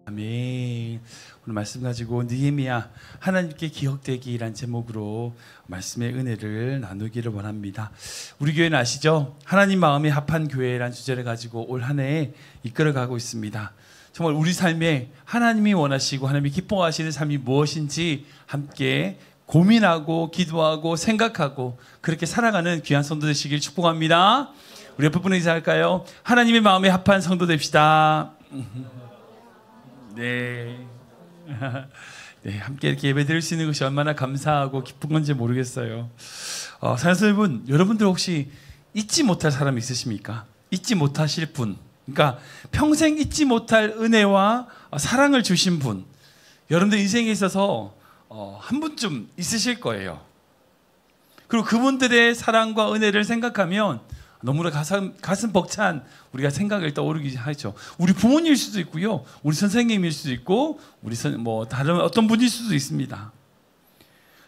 아멘. 오늘 말씀 가지고 느헤미야 하나님께 기억되기란 제목으로 말씀의 은혜를 나누기를 원합니다. 우리 교회는 아시죠? 하나님 마음에 합한 교회란 주제를 가지고 올 한 해 이끌어가고 있습니다. 정말 우리 삶에 하나님이 원하시고 하나님이 기뻐하시는 삶이 무엇인지 함께 고민하고 기도하고 생각하고 그렇게 살아가는 귀한 성도 되시길 축복합니다. 우리 옆에 분에 인사할까요? 하나님의 마음에 합한 성도 됩시다. 네. 네, 함께 이렇게 예배 드릴 수 있는 것이 얼마나 감사하고 기쁜 건지 모르겠어요. 사랑하는 여러분들 혹시 잊지 못할 사람이 있으십니까? 잊지 못하실 분, 그러니까 평생 잊지 못할 은혜와 사랑을 주신 분, 여러분들 인생에 있어서 한 분쯤 있으실 거예요. 그리고 그분들의 사랑과 은혜를 생각하면 너무나 가슴 벅찬 우리가 생각을 떠오르기 하죠. 우리 부모님일 수도 있고요, 우리 선생님일 수도 있고, 다른 어떤 분일 수도 있습니다.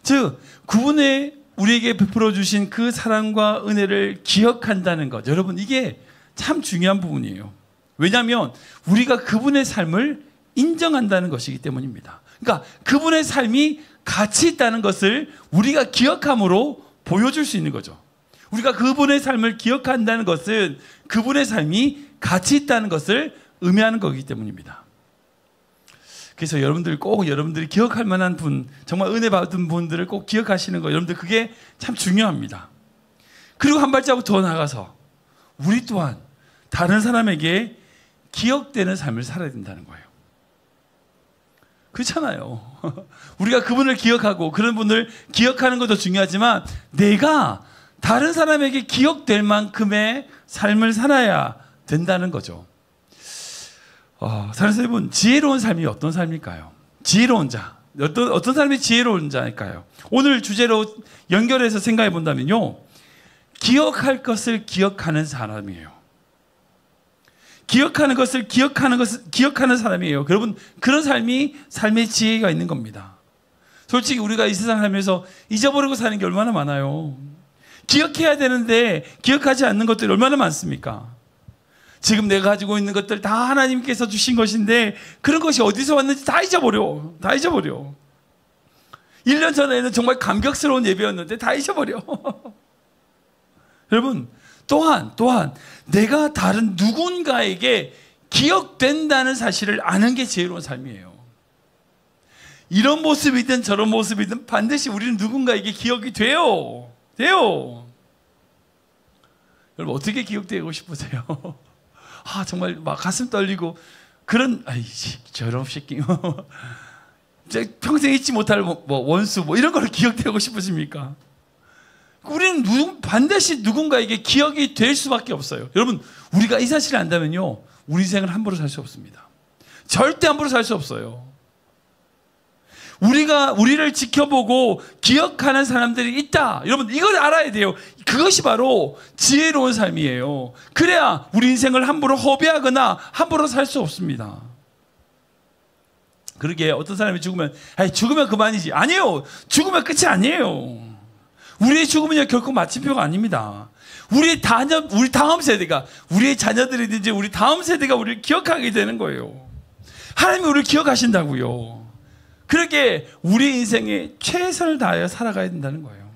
즉, 그분의 우리에게 베풀어 주신 그 사랑과 은혜를 기억한다는 것, 여러분 이게 참 중요한 부분이에요. 왜냐하면 우리가 그분의 삶을 인정한다는 것이기 때문입니다. 그러니까 그분의 삶이 가치 있다는 것을 우리가 기억함으로 보여줄 수 있는 거죠. 우리가 그분의 삶을 기억한다는 것은 그분의 삶이 가치 있다는 것을 의미하는 거기 때문입니다. 그래서 여러분들이 기억할 만한 분, 정말 은혜 받은 분들을 꼭 기억하시는 거, 여러분들 그게 참 중요합니다. 그리고 한 발자국 더 나가서 우리 또한 다른 사람에게 기억되는 삶을 살아야 된다는 거예요. 그렇잖아요. 우리가 그분을 기억하고 그런 분을 기억하는 것도 중요하지만 내가 다른 사람에게 기억될 만큼의 삶을 살아야 된다는 거죠. 사랑하는 여러분, 지혜로운 삶이 어떤 삶일까요? 지혜로운 자, 어떤 삶이 지혜로운 자일까요? 오늘 주제로 연결해서 생각해 본다면요, 기억할 것을 기억하는 사람이에요. 기억하는 것을 기억하는 사람이에요. 여러분, 그런 삶이 삶의 지혜가 있는 겁니다. 솔직히 우리가 이 세상 살면서 잊어버리고 사는 게 얼마나 많아요. 기억해야 되는데 기억하지 않는 것들이 얼마나 많습니까? 지금 내가 가지고 있는 것들 다 하나님께서 주신 것인데 그런 것이 어디서 왔는지 다 잊어버려. 1년 전에는 정말 감격스러운 예배였는데 다 잊어버려. 여러분, 또한 내가 다른 누군가에게 기억된다는 사실을 아는 게 지혜로운 삶이에요. 이런 모습이든 저런 모습이든 반드시 우리는 누군가에게 기억이 돼요. 여러분, 어떻게 기억되고 싶으세요? 정말 막 가슴 떨리고 그런, 저런 새끼 평생 잊지 못할 원수 이런 걸 기억되고 싶으십니까? 우리는 반드시 누군가에게 기억이 될 수밖에 없어요. 여러분, 우리가 이 사실을 안다면요, 우리 인생을 함부로 살 수 없습니다. 절대 함부로 살 수 없어요. 우리를 지켜보고 기억하는 사람들이 있다. 여러분, 이걸 알아야 돼요. 그것이 바로 지혜로운 삶이에요. 그래야 우리 인생을 함부로 허비하거나 함부로 살 수 없습니다. 그러게 어떤 사람이 죽으면 그만이지. 아니에요. 죽으면 끝이 아니에요. 우리의 죽음은 결코 마침표가 아닙니다. 우리 다음 세대가, 우리의 자녀들이든지 우리 다음 세대가 우리를 기억하게 되는 거예요. 하나님이 우리를 기억하신다고요. 그렇게 우리 인생에 최선을 다하여 살아가야 된다는 거예요.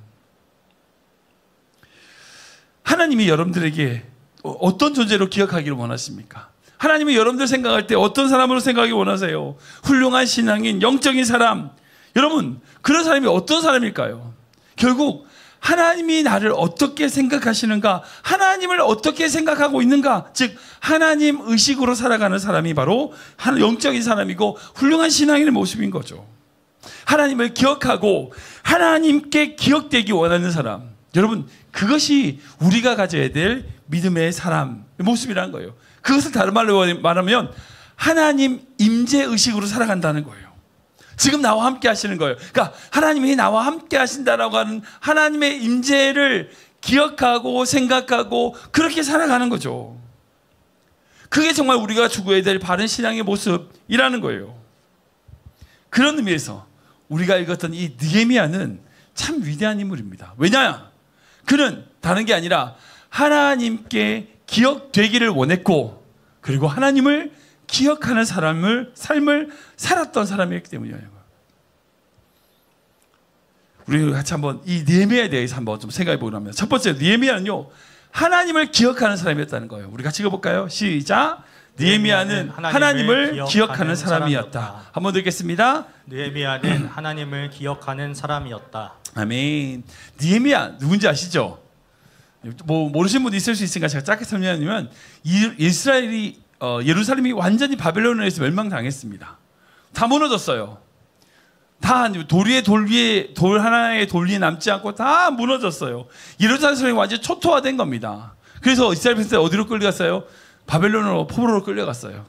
하나님이 여러분들에게 어떤 존재로 기억하기를 원하십니까? 하나님이 여러분들 생각할 때 어떤 사람으로 생각하기 원하세요? 훌륭한 신앙인, 영적인 사람. 여러분, 그런 사람이 어떤 사람일까요? 결국 하나님이 나를 어떻게 생각하시는가, 하나님을 어떻게 생각하고 있는가, 즉 하나님 의식으로 살아가는 사람이 바로 영적인 사람이고 훌륭한 신앙인의 모습인 거죠. 하나님을 기억하고 하나님께 기억되기 원하는 사람, 여러분, 그것이 우리가 가져야 될 믿음의 사람의 모습이라는 거예요. 그것을 다른 말로 말하면 하나님 임재 의식으로 살아간다는 거예요. 지금 나와 함께 하시는 거예요. 그러니까 하나님이 나와 함께 하신다라고 하는 하나님의 임재를 기억하고 생각하고 그렇게 살아가는 거죠. 그게 정말 우리가 추구해야 될 바른 신앙의 모습이라는 거예요. 그런 의미에서 우리가 읽었던 이 느헤미야는 참 위대한 인물입니다. 왜냐? 그는 다른 게 아니라 하나님께 기억되기를 원했고, 그리고 하나님을 기억하는 삶을 살았던 사람이었기 때문이에요. 우리 같이 한번 이 느헤미야에 대해서 한번 좀 생각해 보기로 합니다. 첫 번째, 느헤미야는요, 하나님을 기억하는 사람이었다는 거예요. 우리 같이 읽어볼까요? 시작. 느헤미야는 하나님을 기억하는 사람이었다. 한번 더 읽겠습니다. 느헤미야는 하나님을 기억하는 사람이었다. 아멘. 느헤미야 누군지 아시죠? 뭐 모르시는 분도 있을 수 있으니까 제가 짧게 설명하면, 이스라엘이 예루살렘이 완전히 바벨론에 의해서 멸망당했습니다. 다 무너졌어요. 다 돌 하나의 돌 위에 남지 않고 다 무너졌어요. 예루살렘이 완전히 초토화된 겁니다. 그래서 이스라엘 백성들이 어디로 끌려갔어요? 바벨론으로, 포로로 끌려갔어요.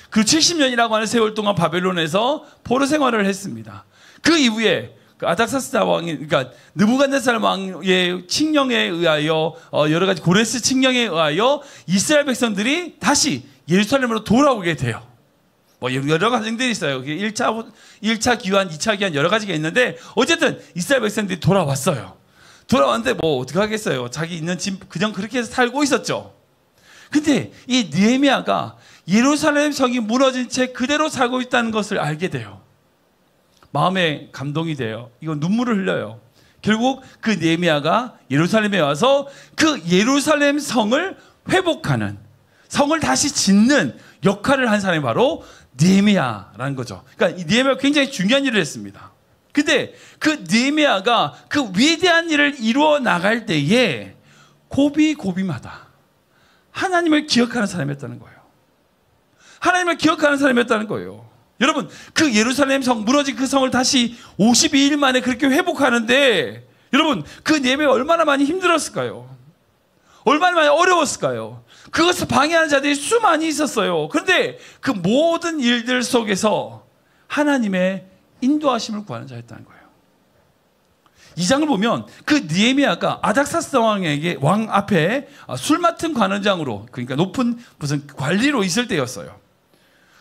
그 70년이라고 하는 세월 동안 바벨론에서 포로 생활을 했습니다. 그 이후에 아닥사스다 왕이, 그러니까 느부갓네살 왕의 칙령에 의하여, 여러 가지 고레스 칙령에 의하여 이스라엘 백성들이 다시 예루살렘으로 돌아오게 돼요. 뭐 여러 과정들이 있어요. 1차 기환, 2차 기환 여러 가지가 있는데, 어쨌든 이스라엘 백성들이 돌아왔어요. 돌아왔는데 뭐 어떻게 하겠어요. 자기 있는 집 그냥 그렇게 해서 살고 있었죠. 근데 이 느헤미야가 예루살렘 성이 무너진 채 그대로 살고 있다는 것을 알게 돼요. 마음에 감동이 돼요. 이거 눈물을 흘려요. 결국 그 느헤미야가 예루살렘에 와서 그 예루살렘 성을 회복하는, 성을 다시 짓는 역할을 한 사람이 바로 느헤미야라는 거죠. 그러니까 이 느헤미야가 굉장히 중요한 일을 했습니다. 근데 그 느헤미야가 그 위대한 일을 이루어 나갈 때에 고비고비마다 하나님을 기억하는 사람이었다는 거예요. 하나님을 기억하는 사람이었다는 거예요. 여러분, 그 예루살렘 성, 무너진 그 성을 다시 52일 만에 그렇게 회복하는데, 여러분, 그 느헤미야가 얼마나 많이 힘들었을까요? 얼마나 많이 어려웠을까요? 그것을 방해하는 자들이 수많이 있었어요. 그런데 그 모든 일들 속에서 하나님의 인도하심을 구하는 자였다는 거예요. 이 장을 보면 그 느헤미야가 아닥사스 왕 앞에 술 맡은 관원장으로, 그러니까 높은 무슨 관리로 있을 때였어요.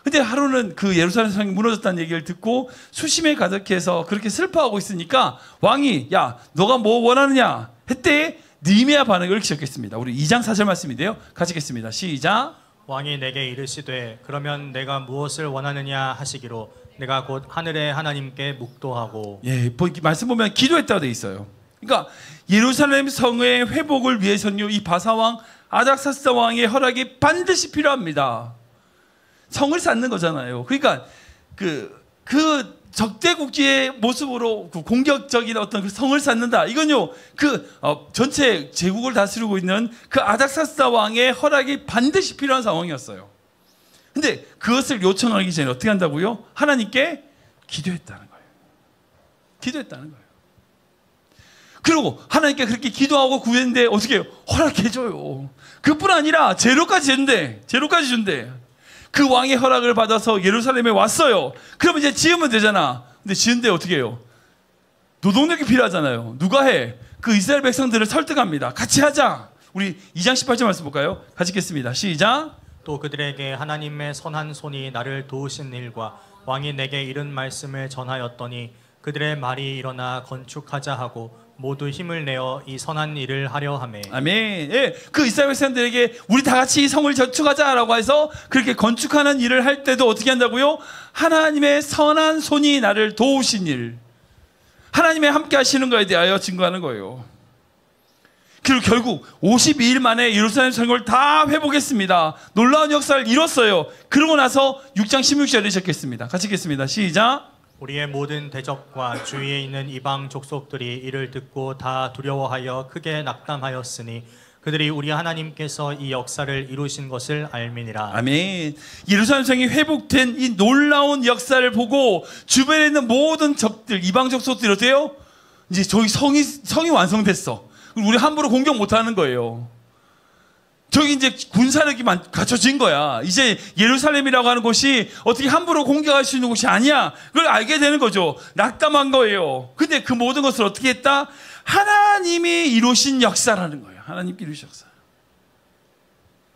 근데 하루는 그 예루살렘 성이 무너졌다는 얘기를 듣고 수심에 가득해서 그렇게 슬퍼하고 있으니까 왕이, 야, 너가 뭐 원하느냐 했대. 느헤미야 반응을 시작했습니다. 우리 2장 4절 말씀인데요. 같이 읽겠습니다. 시작. 왕이 내게 이르시되 그러면 내가 무엇을 원하느냐 하시기로 내가 곧 하늘의 하나님께 묵도하고. 예, 말씀 보면 기도했다고 돼 있어요. 그러니까 예루살렘 성의 회복을 위해서는요, 이 바사왕 아닥사스 왕의 허락이 반드시 필요합니다. 성을 쌓는 거잖아요. 그러니까 그 적대국지의 모습으로 그 공격적인 어떤 그 성을 쌓는다. 이건요, 전체 제국을 다스리고 있는 그 아닥사스 왕의 허락이 반드시 필요한 상황이었어요. 근데 그것을 요청하기 전에 어떻게 한다고요? 하나님께 기도했다는 거예요. 기도했다는 거예요. 그리고 하나님께 그렇게 기도하고 구했는데 어떻게 해요? 허락해줘요. 그뿐 아니라 재료까지 준대. 그 왕의 허락을 받아서 예루살렘에 왔어요. 그러면 이제 지으면 되잖아. 근데 지은데 어떻게 해요? 노동력이 필요하잖아요. 누가 해? 그 이스라엘 백성들을 설득합니다. 같이 하자. 우리 2장 18절 말씀 볼까요? 같이 읽겠습니다. 시작. 또 그들에게 하나님의 선한 손이 나를 도우신 일과 왕이 내게 이른 말씀을 전하였더니 그들의 말이 일어나 건축하자 하고 모두 힘을 내어 이 선한 일을 하려 하매. 아멘. 예, 그 이스라엘 백성들에게 우리 다 같이 이 성을 건축하자라고 해서 그렇게 건축하는 일을 할 때도 어떻게 한다고요? 하나님의 선한 손이 나를 도우신 일, 하나님의 함께 하시는 것에 대하여 증거하는 거예요. 그리고 결국 52일 만에 예루살렘 성을 다 회복했습니다. 놀라운 역사를 이뤘어요. 그러고 나서 6장 16절을 시작했습니다. 같이 읽겠습니다. 시작. 우리의 모든 대적과 주위에 있는 이방 족속들이 이를 듣고 다 두려워하여 크게 낙담하였으니 그들이 우리 하나님께서 이 역사를 이루신 것을 알미니라. 아멘. 예루살렘 성이 회복된 이 놀라운 역사를 보고 주변에 있는 모든 적들, 이방 족속들이 어때요? 이제 저희 성이 완성됐어. 우리 함부로 공격 못하는 거예요. 저기 이제 군사력이 갖춰진 거야. 이제 예루살렘이라고 하는 곳이 어떻게 함부로 공격할 수 있는 곳이 아니야. 그걸 알게 되는 거죠. 낙담한 거예요. 근데 그 모든 것을 어떻게 했다? 하나님이 이루신 역사라는 거예요. 하나님께 이루신 역사.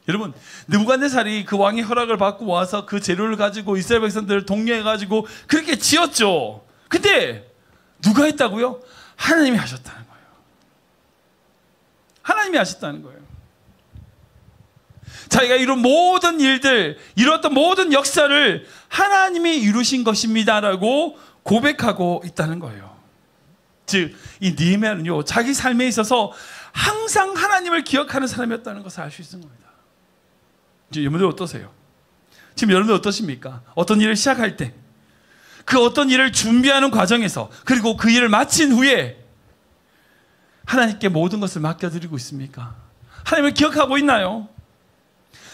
여러분, 느부갓네살이 그 왕의 허락을 받고 와서 그 재료를 가지고 이스라엘 백성들을 독려해가지고 그렇게 지었죠. 근데 누가 했다고요? 하나님이 하셨다는 거예요. 하나님이 하셨다는 거예요. 자기가 이룬 모든 일들, 이루었던 모든 역사를 하나님이 이루신 것입니다라고 고백하고 있다는 거예요. 즉, 이 느헤미야는요, 자기 삶에 있어서 항상 하나님을 기억하는 사람이었다는 것을 알 수 있는 겁니다. 지금 여러분들 어떠세요? 지금 여러분들 어떠십니까? 어떤 일을 시작할 때, 그 어떤 일을 준비하는 과정에서, 그리고 그 일을 마친 후에 하나님께 모든 것을 맡겨드리고 있습니까? 하나님을 기억하고 있나요?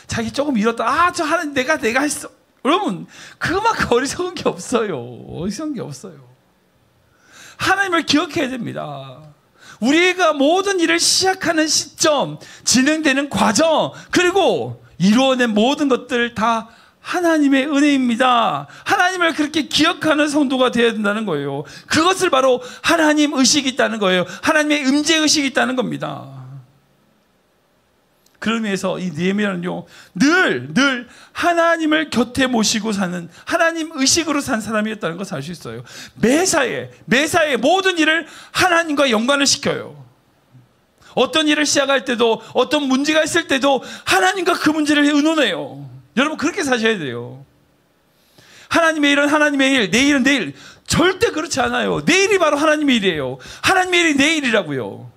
자기 조금 잃었다. 저 하나님 내가 했어. 여러분, 그만큼 어리석은 게 없어요. 어리석은 게 없어요. 하나님을 기억해야 됩니다. 우리가 모든 일을 시작하는 시점, 진행되는 과정, 그리고 이루어낸 모든 것들 다 하나님의 은혜입니다. 하나님을 그렇게 기억하는 성도가 되어야 된다는 거예요. 그것을 바로 하나님 의식이 있다는 거예요. 하나님의 임재 의식이 있다는 겁니다. 그런 의미에서 이 느헤미야는요, 늘 하나님을 곁에 모시고 사는 하나님 의식으로 산 사람이었다는 것을 알 수 있어요. 매사에 모든 일을 하나님과 연관을 시켜요. 어떤 일을 시작할 때도, 어떤 문제가 있을 때도 하나님과 그 문제를 의논해요. 여러분, 그렇게 사셔야 돼요. 하나님의 일은 하나님의 일, 내일은 내일. 절대 그렇지 않아요. 내일이 바로 하나님의 일이에요. 하나님의 일이 내일이라고요.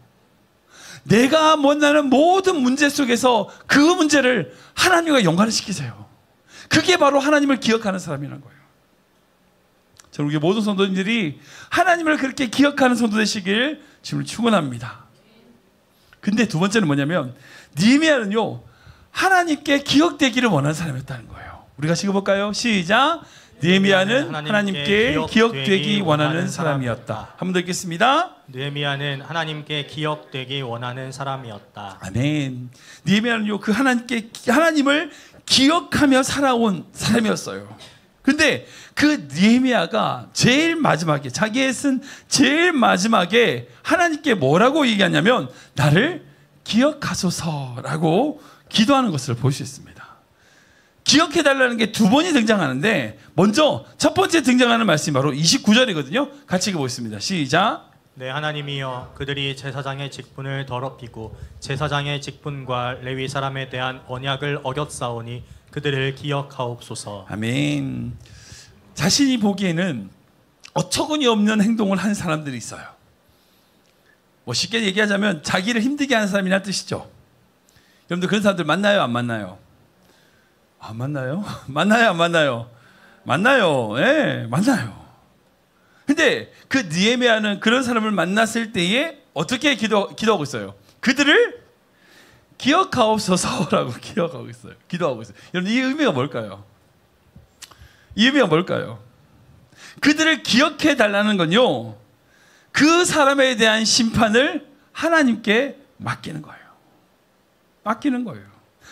내가 만나는 모든 문제 속에서 그 문제를 하나님과 연관을 시키세요. 그게 바로 하나님을 기억하는 사람이라는 거예요. 저는 우리 모든 성도님들이 하나님을 그렇게 기억하는 성도 되시길 지금 축원합니다. 근데 두 번째는 뭐냐면, 느헤미야는요, 하나님께 기억되기를 원하는 사람이었다는 거예요. 우리가 읽어볼까요? 시작. 느헤미야는 하나님께 기억되기 원하는 사람이었다. 한 번 더 읽겠습니다. 느헤미야는 하나님께 기억되기 원하는 사람이었다. 아멘. 느헤미야는요, 그 하나님을 기억하며 살아온 사람이었어요. 근데 그 느헤미야가 제일 마지막에, 자기의 쓴 제일 마지막에 하나님께 뭐라고 얘기하냐면, 나를 기억하소서라고 기도하는 것을 볼 수 있습니다. 기억해달라는 게 두 번이 등장하는데, 먼저 첫 번째 등장하는 말씀이 바로 29절이거든요. 같이 읽어보겠습니다. 시작. 네, 하나님이여, 그들이 제사장의 직분을 더럽히고 제사장의 직분과 레위 사람에 대한 언약을 어겼사오니 그들을 기억하옵소서. 아멘. 자신이 보기에는 어처구니 없는 행동을 한 사람들이 있어요. 뭐 쉽게 얘기하자면 자기를 힘들게 하는 사람이란 뜻이죠. 여러분들 그런 사람들 만나요, 안 만나요? 안 만나요? 만나요, 안 만나요? 만나요. 예, 만나요. 근데 그 느헤미야는 그런 사람을 만났을 때에 어떻게 기도하고 있어요? 그들을 기억하옵소서라고 기도하고 있어요. 여러분, 이 의미가 뭘까요? 이 의미가 뭘까요? 그들을 기억해 달라는 건요, 그 사람에 대한 심판을 하나님께 맡기는 거예요. 맡기는 거예요.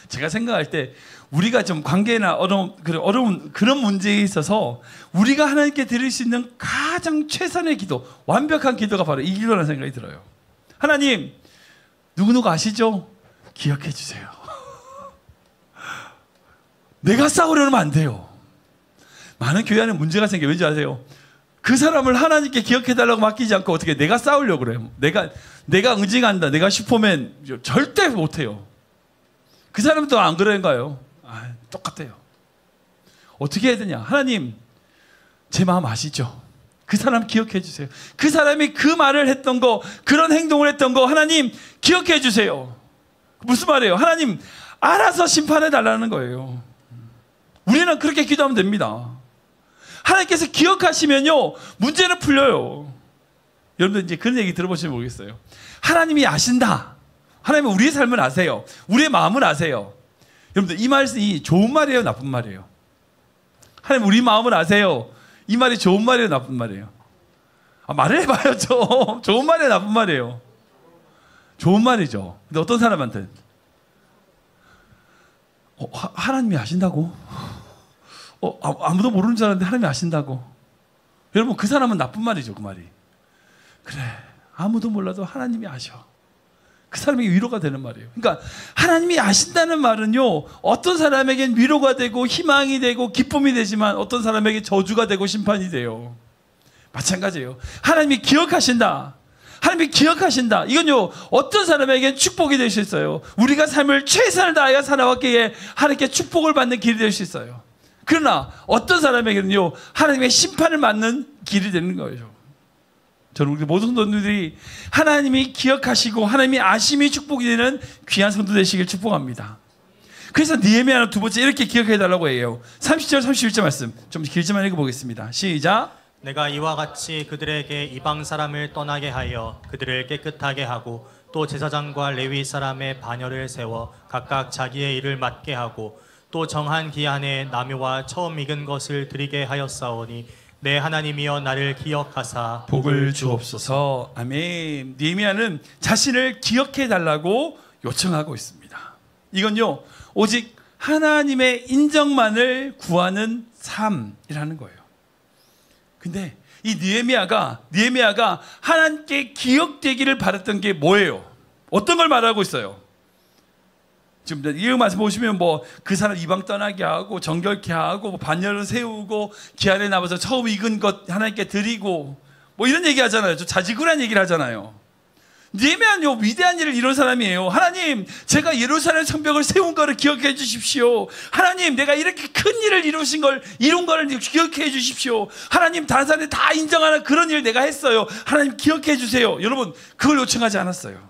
제가 생각할 때 우리가 좀 관계나 어려운 그런 문제에 있어서 우리가 하나님께 드릴 수 있는 가장 최선의 기도, 완벽한 기도가 바로 이 기도라는 생각이 들어요. 하나님, 누구누구 아시죠? 기억해 주세요. 내가 싸우려면 안 돼요. 많은 교회 안에 문제가 생겨요. 왠지 아세요? 그 사람을 하나님께 기억해달라고 맡기지 않고 어떻게 내가 싸우려고 그래요. 내가 응징한다, 내가 슈퍼맨, 절대 못해요. 그 사람도 안 그런가요? 똑같아요. 어떻게 해야 되냐? 하나님, 제 마음 아시죠? 그 사람 기억해 주세요. 그 사람이 그 말을 했던 거, 그런 행동을 했던 거 하나님 기억해 주세요. 무슨 말이에요? 하나님 알아서 심판해 달라는 거예요. 우리는 그렇게 기도하면 됩니다. 하나님께서 기억하시면요, 문제는 풀려요. 여러분들 이제 그런 얘기 들어보시면 모르겠어요. 하나님이 아신다. 하나님은 우리의 삶을 아세요. 우리의 마음을 아세요. 여러분들 이 말이 좋은 말이에요, 나쁜 말이에요? 하나님 우리 마음을 아세요. 이 말이 좋은 말이에요, 나쁜 말이에요? 말을 해봐요. 좋은 말이에요, 나쁜 말이에요? 좋은 말이죠. 근데 어떤 사람한테 하나님이 아신다고? 아무도 모르는 줄 알았는데 하나님이 아신다고? 여러분, 그 사람은 나쁜 말이죠. 그 말이. 그래, 아무도 몰라도 하나님이 아셔. 그 사람에게 위로가 되는 말이에요. 그러니까 하나님이 아신다는 말은요, 어떤 사람에겐 위로가 되고 희망이 되고 기쁨이 되지만 어떤 사람에게 저주가 되고 심판이 돼요. 마찬가지예요. 하나님이 기억하신다. 하나님이 기억하신다. 이건요, 어떤 사람에게는 축복이 될 수 있어요. 우리가 삶을 최선을 다하여 살아왔기에 하나님께 축복을 받는 길이 될 수 있어요. 그러나 어떤 사람에게는요, 하나님의 심판을 맞는 길이 되는 거예요. 저는 우리 모든 성도들이 하나님이 기억하시고 하나님이 아심이 축복이 되는 귀한 성도 되시길 축복합니다. 그래서 느헤미야는 두 번째 이렇게 기억해 달라고 해요. 30절 31절 말씀 좀 길지만 읽어보겠습니다. 시작. 내가 이와 같이 그들에게 이방 사람을 떠나게 하여 그들을 깨끗하게 하고 또 제사장과 레위 사람의 반열을 세워 각각 자기의 일을 맡게 하고 또 정한 기한에 나묘와 처음 익은 것을 드리게 하였사오니 내 하나님이여 나를 기억하사 복을 주옵소서. 아멘. 느헤미야는 자신을 기억해 달라고 요청하고 있습니다. 이건요, 오직 하나님의 인정만을 구하는 삶이라는 거예요. 근데 이 느헤미야가 하나님께 기억되기를 바랐던 게 뭐예요? 어떤 걸 말하고 있어요? 지금 이 말씀 보시면 뭐 그 사람 이방 떠나게 하고 정결케 하고 뭐 반열을 세우고 기한에 남아서 처음 익은 것 하나님께 드리고 뭐 이런 얘기 하잖아요. 좀 자지구란 얘기를 하잖아요. 느헤미야는요, 위대한 일을 이룬 사람이에요. 하나님, 제가 예루살렘 성벽을 세운 거를 기억해 주십시오. 하나님, 내가 이렇게 큰 일을 이룬 거를 기억해 주십시오. 하나님, 다른 사람들이 다 인정하는 그런 일을 내가 했어요. 하나님, 기억해 주세요. 여러분, 그걸 요청하지 않았어요.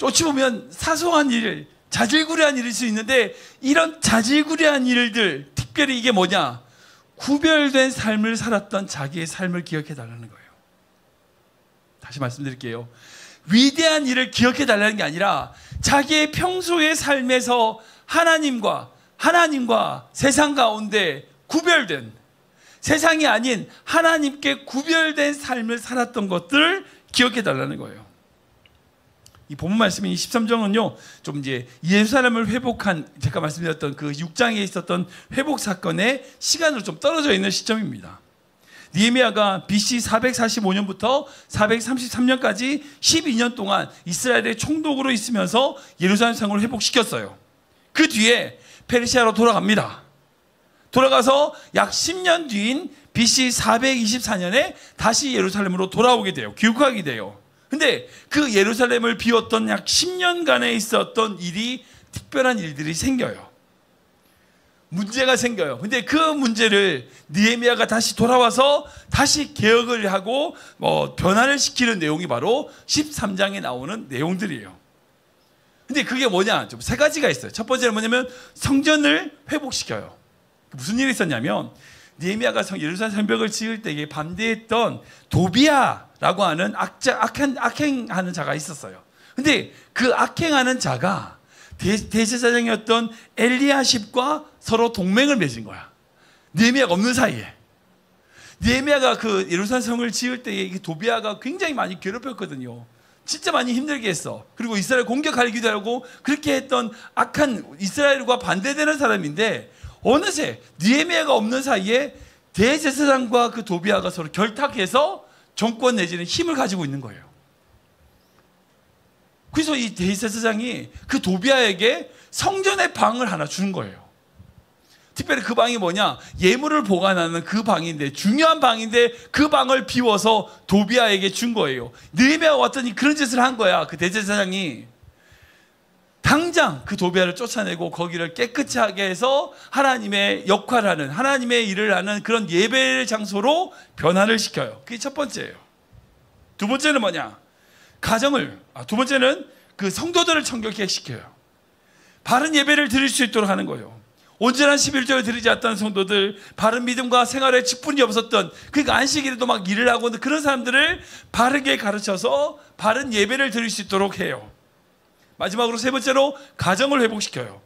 어찌 보면 사소한 일, 자질구레한 일일 수 있는데 이런 자질구레한 일들, 특별히 이게 뭐냐? 구별된 삶을 살았던 자기의 삶을 기억해 달라는 거예요. 다시 말씀드릴게요. 위대한 일을 기억해 달라는 게 아니라 자기의 평소의 삶에서 하나님과 세상 가운데 구별된, 세상이 아닌 하나님께 구별된 삶을 살았던 것들을 기억해 달라는 거예요. 이 본문 말씀인 13장은요, 좀 이제 예루살렘을 회복한, 제가 말씀드렸던 그 6장에 있었던 회복 사건의 시간으로 좀 떨어져 있는 시점입니다. 느헤미야가 BC 445년부터 433년까지 12년 동안 이스라엘의 총독으로 있으면서 예루살렘 성을 회복시켰어요. 그 뒤에 페르시아로 돌아갑니다. 돌아가서 약 10년 뒤인 BC 424년에 다시 예루살렘으로 돌아오게 돼요. 귀국하게 돼요. 근데 그 예루살렘을 비웠던 약 10년간에 있었던 일이, 특별한 일들이 생겨요. 문제가 생겨요. 근데 그 문제를 느헤미야가 다시 돌아와서 다시 개혁을 하고 변화를 시키는 내용이 바로 13장에 나오는 내용들이에요. 근데 그게 뭐냐? 좀 세 가지가 있어요. 첫 번째는 뭐냐면 성전을 회복시켜요. 무슨 일이 있었냐면 느헤미야가 예루살렘 성벽을 지을 때에 반대했던 도비아라고 하는 악행하는 자가 있었어요. 근데 그 악행하는 자가 대제사장이었던 엘리야십과 서로 동맹을 맺은 거야. 느헤미야가 없는 사이에. 느헤미야가 그 예루살렘 성을 지을 때에 도비아가 굉장히 많이 괴롭혔거든요. 진짜 많이 힘들게 했어. 그리고 이스라엘 공격하기도 하고 그렇게 했던 악한, 이스라엘과 반대되는 사람인데 어느새 느헤미야가 없는 사이에 대제사장과 그 도비아가 서로 결탁해서 정권 내지는 힘을 가지고 있는 거예요. 그래서 이 대제사장이 그 도비아에게 성전의 방을 하나 주는 거예요. 특별히 그 방이 뭐냐? 예물을 보관하는 그 방인데, 중요한 방인데 그 방을 비워서 도비아에게 준 거예요. 느헤미야가 왔더니 그런 짓을 한 거야. 그 대제사장이 당장 그 도비아를 쫓아내고 거기를 깨끗이 하게 해서 하나님의 역할을 하는, 하나님의 일을 하는 그런 예배의 장소로 변화를 시켜요. 그게 첫 번째예요. 두 번째는 뭐냐? 두 번째는 그 성도들을 청결케 시켜요. 바른 예배를 드릴 수 있도록 하는 거예요. 온전한 11조를 드리지 않았던 성도들, 바른 믿음과 생활에 직분이 없었던, 그러니까 안식일에도 막 일을 하고 그런 사람들을 바르게 가르쳐서 바른 예배를 드릴 수 있도록 해요. 마지막으로 세 번째로 가정을 회복시켜요.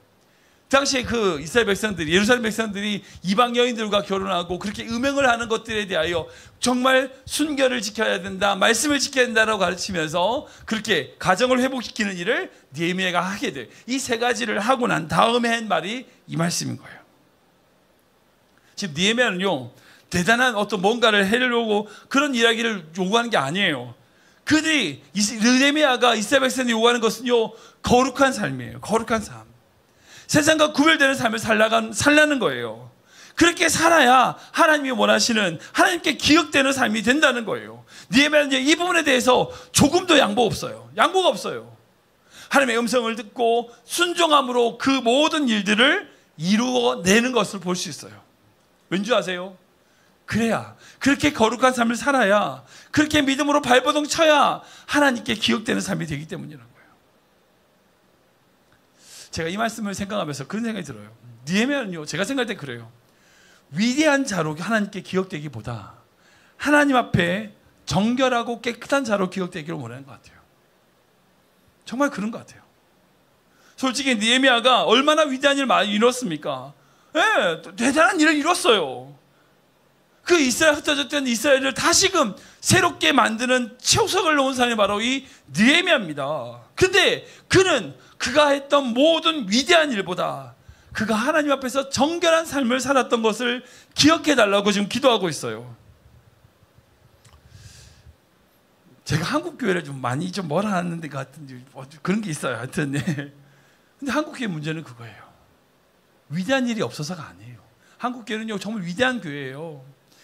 당시에 그 이스라엘 백성들이, 예루살렘 백성들이 이방 여인들과 결혼하고 그렇게 음행을 하는 것들에 대하여 정말 순결을 지켜야 된다, 말씀을 지켜야 된다라고 가르치면서 그렇게 가정을 회복시키는 일을 느헤미야가 하게 돼요. 이 세 가지를 하고 난 다음에 한 말이 이 말씀인 거예요. 지금 느헤미야는요, 대단한 어떤 뭔가를 해려고 그런 이야기를 요구하는 게 아니에요. 그들이, 느헤미야가 이스라엘 백성들이 요구하는 것은요, 거룩한 삶이에요. 거룩한 삶. 세상과 구별되는 삶을 살라는 거예요. 그렇게 살아야 하나님이 원하시는 하나님께 기억되는 삶이 된다는 거예요. 느헤미야는 이 부분에 대해서 조금도 양보 없어요. 양보가 없어요. 하나님의 음성을 듣고 순종함으로 그 모든 일들을 이루어내는 것을 볼 수 있어요. 왠지 아세요? 그래야, 그렇게 거룩한 삶을 살아야, 그렇게 믿음으로 발버둥 쳐야 하나님께 기억되는 삶이 되기 때문이라는 거예요. 제가 이 말씀을 생각하면서 그런 생각이 들어요. 느헤미야는요, 제가 생각할 때 그래요. 위대한 자로 하나님께 기억되기보다 하나님 앞에 정결하고 깨끗한 자로 기억되기를 원하는 것 같아요. 정말 그런 것 같아요. 솔직히 느헤미야가 얼마나 위대한 일을 많이 이뤘습니까? 예, 대단한 일을 이뤘어요. 그 이스라엘 흩어졌던 이스라엘을 다시금 새롭게 만드는 초석을 놓은 사람이 바로 이 느헤미야입니다. 근데 그는 그가 했던 모든 위대한 일보다 그가 하나님 앞에서 정결한 삶을 살았던 것을 기억해 달라고 지금 기도하고 있어요. 제가 한국 교회를 좀 많이 좀 뭐라 하는 데 같은 그런 게 있어요. 하여튼 근데 한국 교회 문제는 그거예요. 위대한 일이 없어서가 아니에요. 한국 교회는요 정말 위대한 교회예요.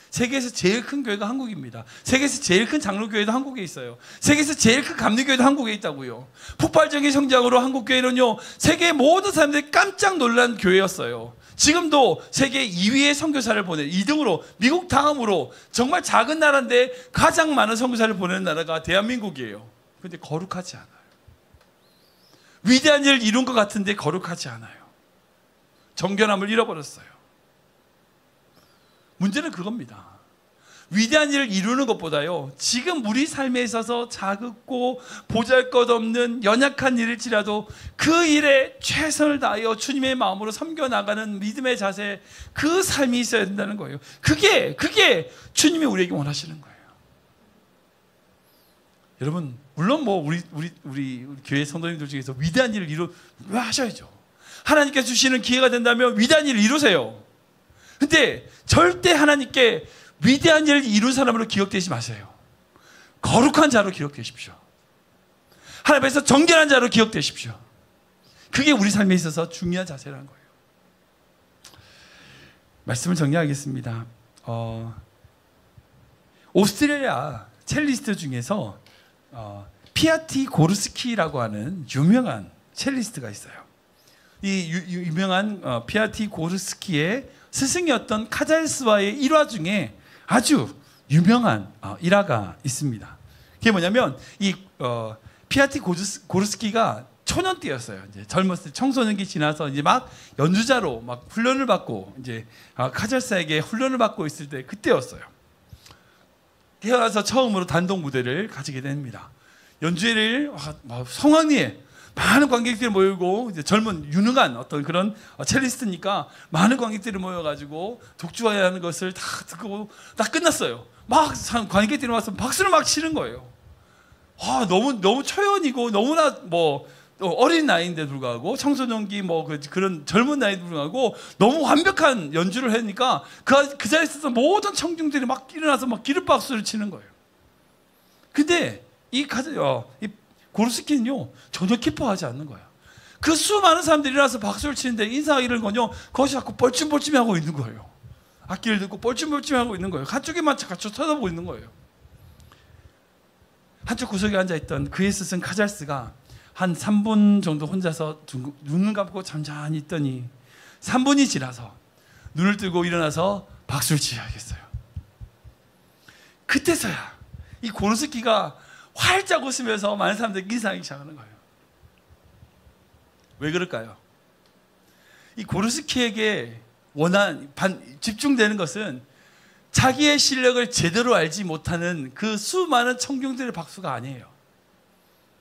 세계에서 제일 큰 교회가 한국입니다. 세계에서 제일 큰 장로교회도 한국에 있어요. 세계에서 제일 큰 감리교회도 한국에 있다고요. 폭발적인 성장으로 한국교회는요 세계의 모든 사람들이 깜짝 놀란 교회였어요. 지금도 세계 2위의 선교사를 보내 2등으로 미국 다음으로 정말 작은 나라인데 가장 많은 선교사를 보내는 나라가 대한민국이에요. 그런데 거룩하지 않아요. 위대한 일을 이룬 것 같은데 거룩하지 않아요. 정결함을 잃어버렸어요. 문제는 그겁니다. 위대한 일을 이루는 것보다요 지금 우리 삶에 있어서 작고 보잘것없는 연약한 일일지라도 그 일에 최선을 다하여 주님의 마음으로 섬겨나가는 믿음의 자세, 그 삶이 있어야 된다는 거예요. 그게 주님이 우리에게 원하시는 거예요. 여러분 물론 뭐 우리 교회 성도님들 중에서 위대한 일을 하셔야죠. 하나님께서 주시는 기회가 된다면 위대한 일을 이루세요. 근데 절대 하나님께 위대한 일을 이룬 사람으로 기억되지 마세요. 거룩한 자로 기억되십시오. 하나님께서 정결한 자로 기억되십시오. 그게 우리 삶에 있어서 중요한 자세라는 거예요. 말씀을 정리하겠습니다. 오스트레일리아 첼리스트 중에서 피아티 고르스키라고 하는 유명한 첼리스트가 있어요. 이 유명한 피아티 고르스키의 스승이었던 카잘스와의 일화 중에 아주 유명한 일화가 있습니다. 그게 뭐냐면 이 피아티 고르스키가 초년띠였어요. 이제 젊었을 때 청소년기 지나서 이제 막 연주자로 막 훈련을 받고 이제 카잘스에게 훈련을 받고 있을 때 그때였어요. 태어나서 처음으로 단독 무대를 가지게 됩니다. 연주회를 성황리에 많은 관객들이 모이고 이제 젊은 유능한 어떤 그런 첼리스트니까 많은 관객들이 모여가지고 독주하는 것을 다 듣고 딱 끝났어요. 막 관객들이 와서 박수를 막 치는 거예요. 너무 초연이고 너무나 뭐 어린 나이인데 불구하고 청소년기 그런 젊은 나이인데 불구하고 너무 완벽한 연주를 하니까 그 자리에 있었던 모든 청중들이 막 일어나서 막 기립박수를 치는 거예요. 근데 이 고르스키는요 전혀 기뻐하지 않는 거예요. 그 수많은 사람들이 일어나서 박수를 치는데 인사하기를건요 거기서 자꾸 뻘쭘뻘쭘하고 있는 거예요. 악기를 듣고 뻘쭘뻘쭘하고 있는 거예요. 한쪽에만 자꾸 쳐다보고 있는 거예요. 한쪽 구석에 앉아있던 그의 스승 카잘스가 한 3분 정도 혼자서 눈을 감고 잠잠히 있더니 3분이 지나서 눈을 뜨고 일어나서 박수를 치야겠어요. 그때서야 이 고르스키가 활짝 웃으면서 많은 사람들이 인사하기 시작하는 거예요. 왜 그럴까요? 이 고르스키에게 집중되는 것은 자기의 실력을 제대로 알지 못하는 그 수많은 청중들의 박수가 아니에요.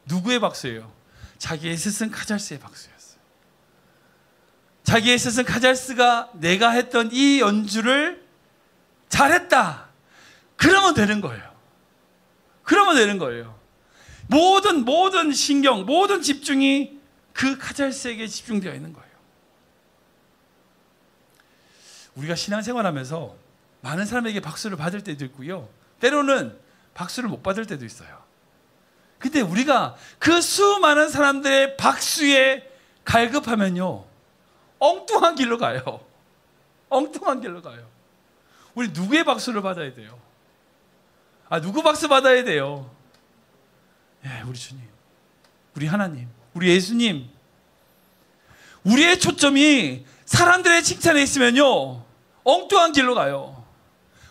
누구의 박수예요? 자기의 스승 카잘스의 박수였어요. 자기의 스승 카잘스가 내가 했던 이 연주를 잘했다. 그러면 되는 거예요. 모든 신경, 모든 집중이 그 카잘스에게 집중되어 있는 거예요. 우리가 신앙생활하면서 많은 사람에게 박수를 받을 때도 있고요. 때로는 박수를 못 받을 때도 있어요. 근데 우리가 그 수많은 사람들의 박수에 갈급하면요 엉뚱한 길로 가요. 엉뚱한 길로 가요. 우리 누구의 박수를 받아야 돼요? 누구 박수 받아야 돼요? 예, 우리 주님, 우리 하나님, 우리 예수님. 우리의 초점이 사람들의 칭찬에 있으면요, 엉뚱한 길로 가요.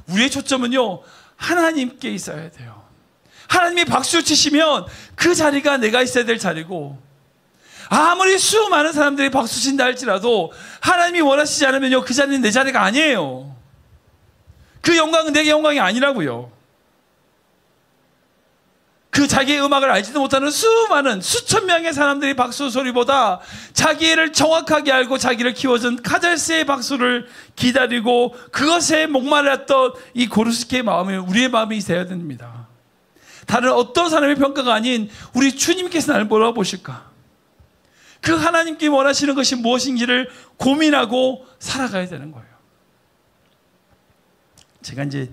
우리의 초점은요, 하나님께 있어야 돼요. 하나님이 박수 치시면 그 자리가 내가 있어야 될 자리고, 아무리 수많은 사람들이 박수 친다 할지라도 하나님이 원하시지 않으면요, 그 자리는 내 자리가 아니에요. 그 영광은 내게 영광이 아니라고요. 그 자기의 음악을 알지도 못하는 수많은 수천 명의 사람들이 박수 소리보다 자기를 정확하게 알고 자기를 키워준 카잘스의 박수를 기다리고 그것에 목말랐던 이 고르스케의 마음이 우리의 마음이 있어야 됩니다. 다른 어떤 사람의 평가가 아닌 우리 주님께서 나를 뭐라고 보실까? 그 하나님께 원하시는 것이 무엇인지를 고민하고 살아가야 되는 거예요. 제가 이제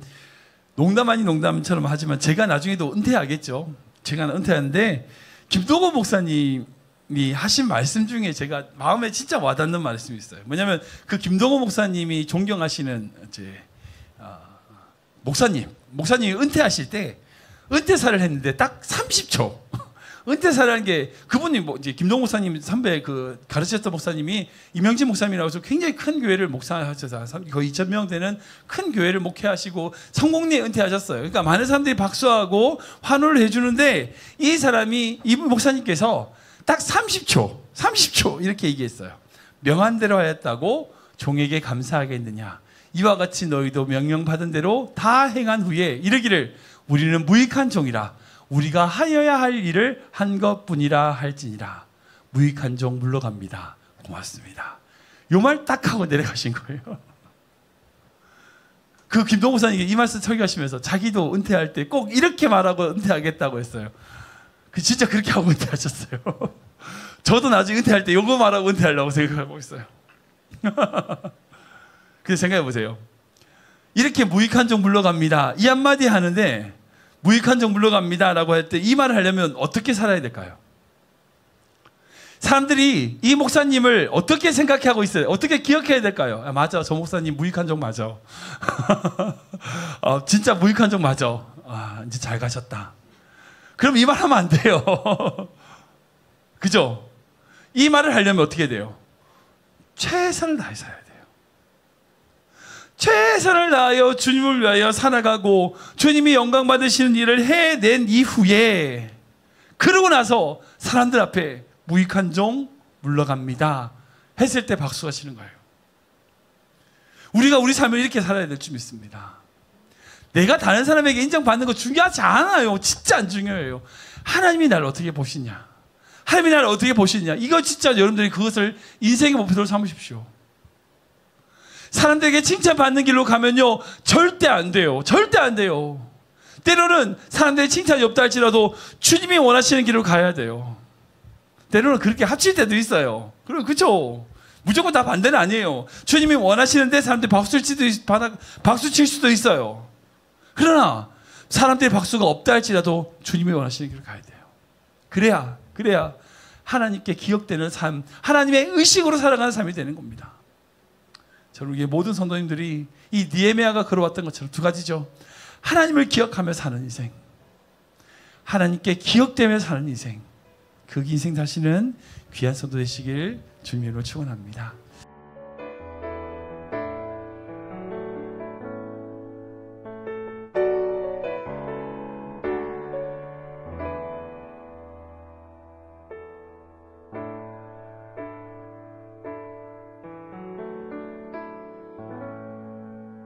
농담 아닌 농담처럼 하지만 제가 나중에도 은퇴하겠죠. 제가 은퇴하는데 김동호 목사님이 하신 말씀 중에 제가 마음에 진짜 와닿는 말씀이 있어요. 뭐냐면 그 김동호 목사님이 존경하시는 목사님이 은퇴하실 때 은퇴사를 했는데 딱 30초. 은퇴사라는 게 그분이 이제 김동호 목사님 선배 가르쳤던 목사님이 이명진 목사님이라고 해서 굉장히 큰 교회를 목사하셔서 거의 2,000명 되는 큰 교회를 목회하시고 성공리에 은퇴하셨어요. 그러니까 많은 사람들이 박수하고 환호를 해주는데 이 목사님께서 딱 30초 이렇게 얘기했어요. 명한대로 하였다고 종에게 감사하겠느냐. 이와 같이 너희도 명령받은 대로 다 행한 후에 이르기를 우리는 무익한 종이라 우리가 하여야 할 일을 한 것뿐이라 할지니라. 무익한 종 물러갑니다. 고맙습니다. 요 말 딱 하고 내려가신 거예요. 그 김동호 목사님이 이 말씀 설교하시면서 자기도 은퇴할 때 꼭 이렇게 말하고 은퇴하겠다고 했어요. 진짜 그렇게 하고 은퇴하셨어요. 저도 나중에 은퇴할 때 요거 말하고 은퇴하려고 생각하고 있어요. 그래서 생각해 보세요. 이렇게 무익한 종 물러갑니다. 이 한마디 하는데 무익한 종 물러갑니다 라고 할 때 이 말을 하려면 어떻게 살아야 될까요? 사람들이 이 목사님을 어떻게 생각하고 있어요? 어떻게 기억해야 될까요? 맞아, 저 목사님 무익한 종 맞아. 진짜 무익한 종 맞아. 이제 잘 가셨다. 그럼 이 말 하면 안 돼요. 그죠? 이 말을 하려면 어떻게 돼요? 최선을 다해서 해야 돼요. 최선을 다하여 주님을 위하여 살아가고 주님이 영광 받으시는 일을 해낸 이후에 그러고 나서 사람들 앞에 무익한 종 물러갑니다 했을 때 박수가 치는 거예요. 우리가 우리 삶을 이렇게 살아야 될 줄 믿습니다. 내가 다른 사람에게 인정받는 거 중요하지 않아요. 진짜 안 중요해요. 하나님이 나를 어떻게 보시냐, 하나님이 나를 어떻게 보시냐, 이거 진짜 여러분들이 그것을 인생의 목표로 삼으십시오. 사람들에게 칭찬받는 길로 가면요, 절대 안 돼요. 절대 안 돼요. 때로는 사람들의 칭찬이 없다 할지라도 주님이 원하시는 길로 가야 돼요. 때로는 그렇게 합칠 때도 있어요. 그렇죠? 무조건 다 반대는 아니에요. 주님이 원하시는데 사람들이 박수 칠 수도 있어요. 그러나 사람들의 박수가 없다 할지라도 주님이 원하시는 길로 가야 돼요. 그래야 하나님께 기억되는 삶, 하나님의 의식으로 살아가는 삶이 되는 겁니다. 저는 우리 모든 성도님들이 이 느헤미야가 걸어왔던 것처럼 두 가지죠. 하나님을 기억하며 사는 인생, 하나님께 기억되며 사는 인생, 그 인생 사시는 귀한 성도 되시길 주님으로 축원합니다.